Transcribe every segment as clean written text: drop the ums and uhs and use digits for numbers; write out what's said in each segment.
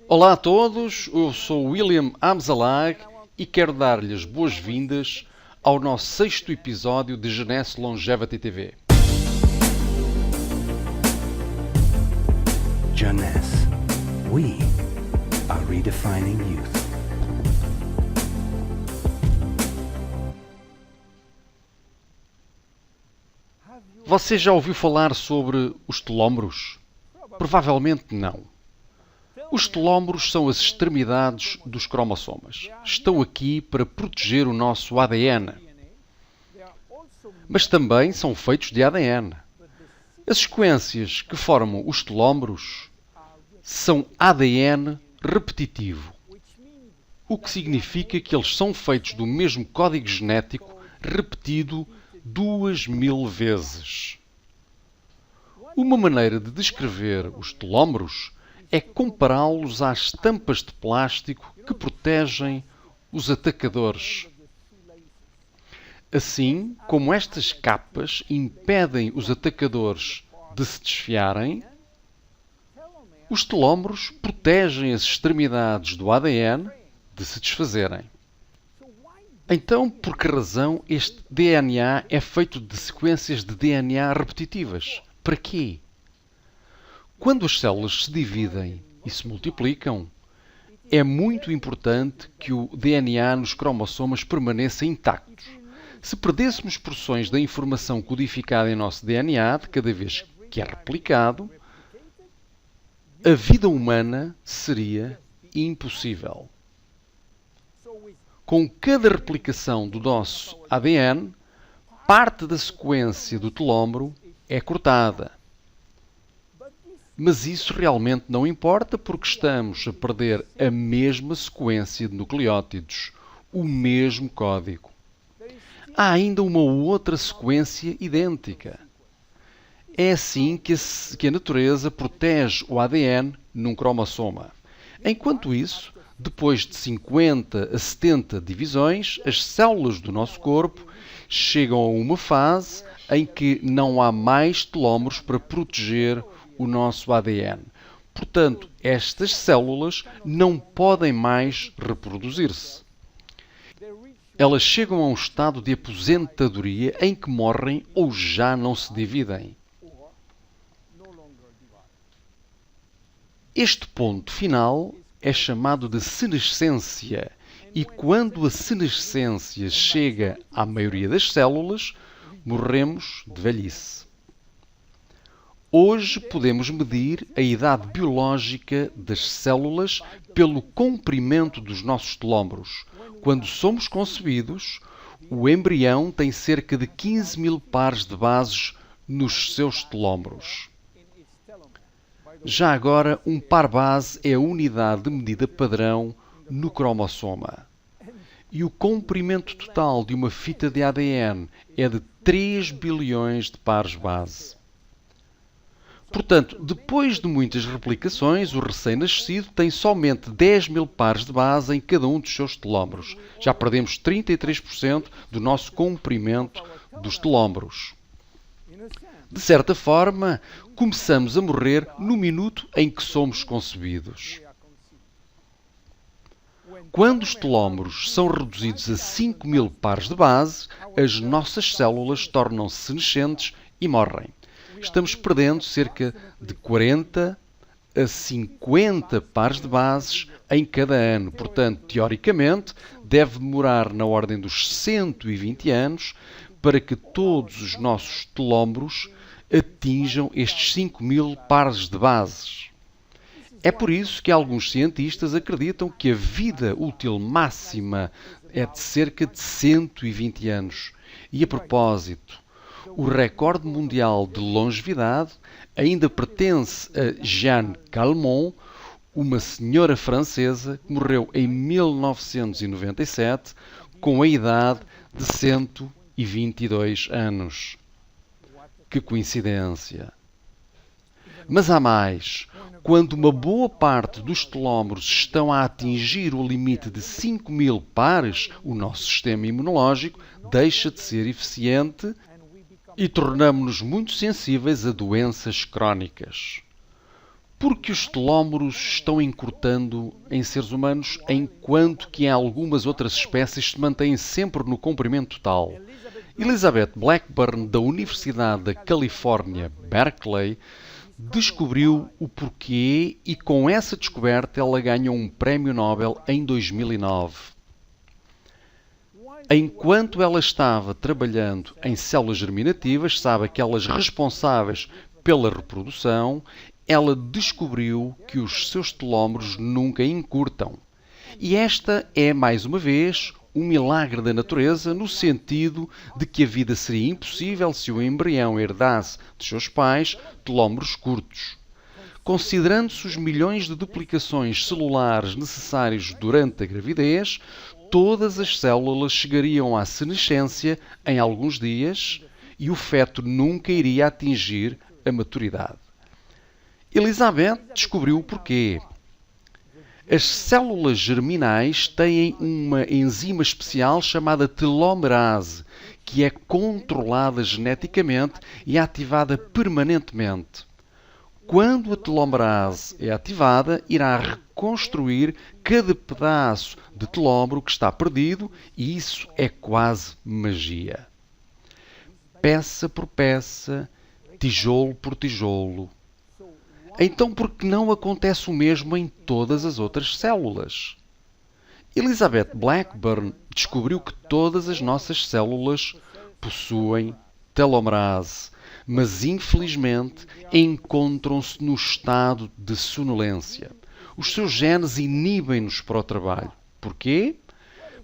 Olá a todos, eu sou William Amzalag e quero dar-lhes boas-vindas ao nosso sexto episódio de Jeunesse Longevity TV. Jeunesse, we are redefining youth. Você já ouviu falar sobre os telómeros? Provavelmente não. Os telómeros são as extremidades dos cromossomas. Estão aqui para proteger o nosso ADN. Mas também são feitos de ADN. As sequências que formam os telómeros são ADN repetitivo, o que significa que eles são feitos do mesmo código genético repetido 2000 vezes. Uma maneira de descrever os telómeros é compará-los às tampas de plástico que protegem os atacadores. Assim como estas capas impedem os atacadores de se desfiarem, os telómeros protegem as extremidades do ADN de se desfazerem. Então, por que razão este DNA é feito de sequências de DNA repetitivas? Para quê? Quando as células se dividem e se multiplicam, é muito importante que o DNA nos cromossomas permaneça intacto. Se perdêssemos porções da informação codificada em nosso DNA de cada vez que é replicado, a vida humana seria impossível. Com cada replicação do nosso ADN, parte da sequência do telómero é cortada. Mas isso realmente não importa porque estamos a perder a mesma sequência de nucleótidos, o mesmo código. Há ainda uma outra sequência idêntica. É assim que a natureza protege o ADN num cromossoma. Enquanto isso, depois de 50 a 70 divisões, as células do nosso corpo chegam a uma fase em que não há mais telómeros para proteger o nosso ADN. Portanto, estas células não podem mais reproduzir-se. Elas chegam a um estado de aposentadoria em que morrem ou já não se dividem. Este ponto final é chamado de senescência e quando a senescência chega à maioria das células, morremos de velhice. Hoje podemos medir a idade biológica das células pelo comprimento dos nossos telómeros. Quando somos concebidos, o embrião tem cerca de 15.000 pares de bases nos seus telómeros. Já agora, um par base é a unidade de medida padrão no cromossoma. E o comprimento total de uma fita de ADN é de 3 bilhões de pares base. Portanto, depois de muitas replicações, o recém-nascido tem somente 10.000 pares de base em cada um dos seus telómeros. Já perdemos 33% do nosso comprimento dos telómeros. De certa forma, começamos a morrer no minuto em que somos concebidos. Quando os telómeros são reduzidos a 5.000 pares de base, as nossas células tornam-se senescentes e morrem. Estamos perdendo cerca de 40 a 50 pares de bases em cada ano. Portanto, teoricamente, deve demorar na ordem dos 120 anos para que todos os nossos telómeros atinjam estes 5.000 pares de bases. É por isso que alguns cientistas acreditam que a vida útil máxima é de cerca de 120 anos. E a propósito, o recorde mundial de longevidade ainda pertence a Jeanne Calment, uma senhora francesa que morreu em 1997 com a idade de 122 anos. Que coincidência! Mas há mais. Quando uma boa parte dos telómeros estão a atingir o limite de 5.000 pares, o nosso sistema imunológico deixa de ser eficiente e tornamos-nos muito sensíveis a doenças crónicas. Porque os telómeros estão encurtando em seres humanos, enquanto que em algumas outras espécies se mantêm sempre no comprimento total. Elizabeth Blackburn, da Universidade da Califórnia, Berkeley, descobriu o porquê e com essa descoberta ela ganhou um prémio Nobel em 2009. Enquanto ela estava trabalhando em células germinativas, sabe, aquelas responsáveis pela reprodução, ela descobriu que os seus telómeros nunca encurtam. E esta é, mais uma vez, um milagre da natureza, no sentido de que a vida seria impossível se o embrião herdasse de seus pais telómeros curtos. Considerando-se os milhões de duplicações celulares necessários durante a gravidez, todas as células chegariam à senescência em alguns dias e o feto nunca iria atingir a maturidade. Elizabeth descobriu o porquê. As células germinais têm uma enzima especial chamada telomerase, que é controlada geneticamente e ativada permanentemente. Quando a telomerase é ativada, irá reconstruir cada pedaço de telómero que está perdido e isso é quase magia. Peça por peça, tijolo por tijolo. Então, por que não acontece o mesmo em todas as outras células? Elizabeth Blackburn descobriu que todas as nossas células possuem telomerase, mas infelizmente encontram-se no estado de sonolência. Os seus genes inibem-nos para o trabalho. Porquê?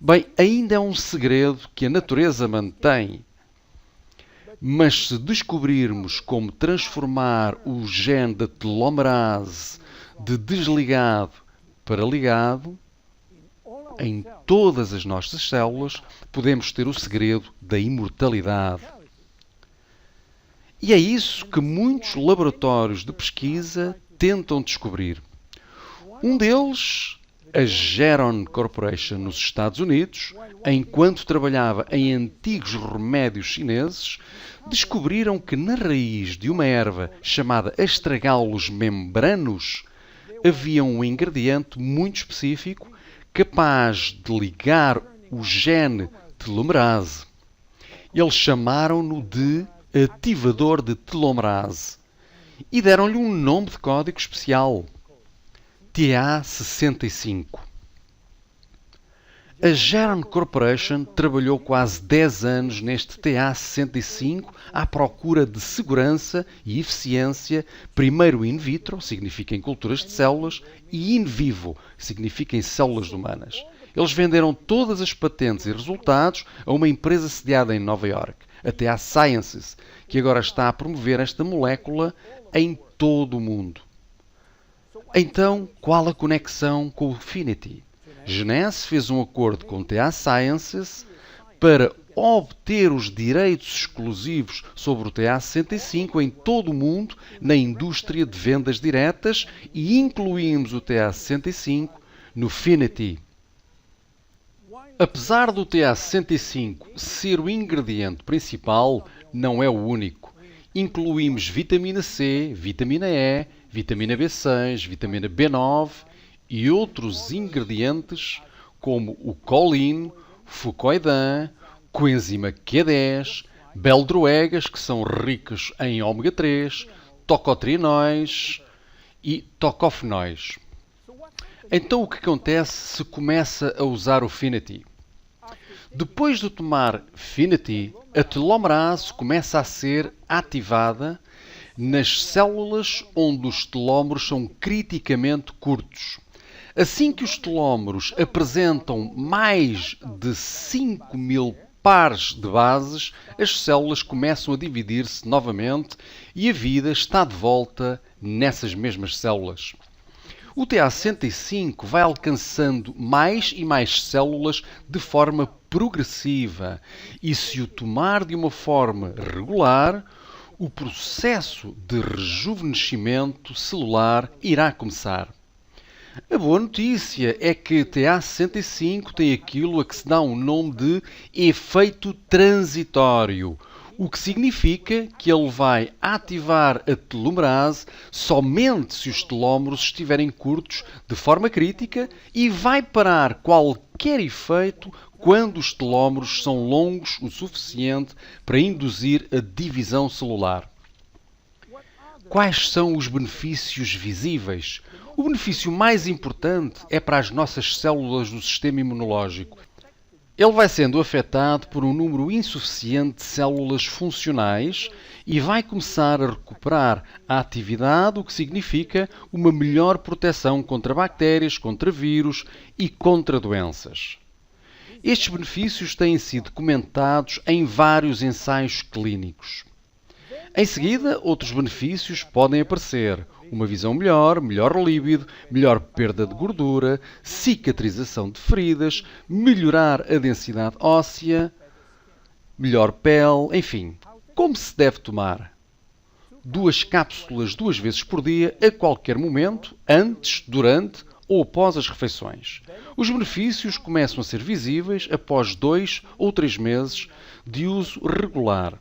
Bem, ainda é um segredo que a natureza mantém. Mas se descobrirmos como transformar o gene da telomerase de desligado para ligado, em todas as nossas células, podemos ter o segredo da imortalidade. E é isso que muitos laboratórios de pesquisa tentam descobrir. Um deles, a Geron Corporation nos Estados Unidos, enquanto trabalhava em antigos remédios chineses, descobriram que na raiz de uma erva chamada Astragalus membranus havia um ingrediente muito específico capaz de ligar o gene telomerase. Eles chamaram-no de ativador de telomerase e deram-lhe um nome de código especial, TA65. A Geron Corporation trabalhou quase 10 anos neste TA65 à procura de segurança e eficiência, primeiro in vitro, significa em culturas de células, e in vivo, significa em células humanas. Eles venderam todas as patentes e resultados a uma empresa sediada em Nova York, a TA Sciences, que agora está a promover esta molécula em todo o mundo. Então, qual a conexão com o Finity? Genese fez um acordo com a TA Sciences para obter os direitos exclusivos sobre o TA65 em todo o mundo na indústria de vendas diretas e incluímos o TA65 no Finity. Apesar do TA65 ser o ingrediente principal, não é o único. Incluímos vitamina C, vitamina E, vitamina B6, vitamina B9 e outros ingredientes como o colin, fucoidan, coenzima Q10, beldroegas, que são ricos em ômega 3, tocotrienóis e tocofenóis. Então o que acontece se começa a usar o Finity? Depois de tomar Finity, a telomerase começa a ser ativada nas células onde os telómeros são criticamente curtos. Assim que os telómeros apresentam mais de 5.000 pares de bases, as células começam a dividir-se novamente e a vida está de volta nessas mesmas células. O TA65 vai alcançando mais e mais células de forma progressiva e, se o tomar de uma forma regular, o processo de rejuvenescimento celular irá começar. A boa notícia é que TA65 tem aquilo a que se dá um nome de efeito transitório. o que significa que ele vai ativar a telomerase somente se os telómeros estiverem curtos de forma crítica e vai parar qualquer efeito quando os telómeros são longos o suficiente para induzir a divisão celular. Quais são os benefícios visíveis? O benefício mais importante é para as nossas células do sistema imunológico. Ele vai sendo afetado por um número insuficiente de células funcionais e vai começar a recuperar a atividade, o que significa uma melhor proteção contra bactérias, contra vírus e contra doenças. Estes benefícios têm sido comentados em vários ensaios clínicos. Em seguida, outros benefícios podem aparecer: uma visão melhor, melhor líbido, melhor perda de gordura, cicatrização de feridas, melhorar a densidade óssea, melhor pele, enfim. Como se deve tomar? 2 cápsulas 2 vezes por dia, a qualquer momento, antes, durante ou após as refeições. Os benefícios começam a ser visíveis após 2 ou 3 meses de uso regular.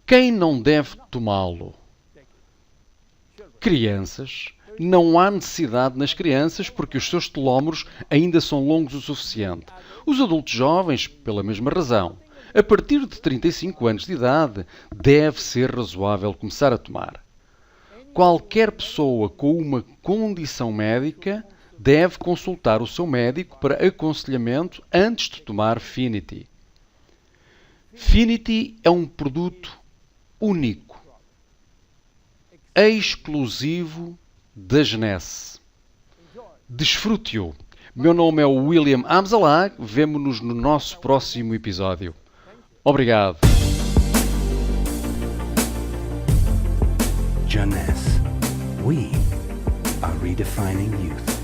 Quem não deve tomá-lo? Crianças. Não há necessidade nas crianças porque os seus telómeros ainda são longos o suficiente. Os adultos jovens, pela mesma razão. A partir de 35 anos de idade, deve ser razoável começar a tomar. Qualquer pessoa com uma condição médica deve consultar o seu médico para aconselhamento antes de tomar Finity. Finity é um produto único, exclusivo da Genesse. Desfrute-o. Meu nome é William Amzalag. Vemo-nos no nosso próximo episódio. Obrigado. Jeunesse. We are redefining youth.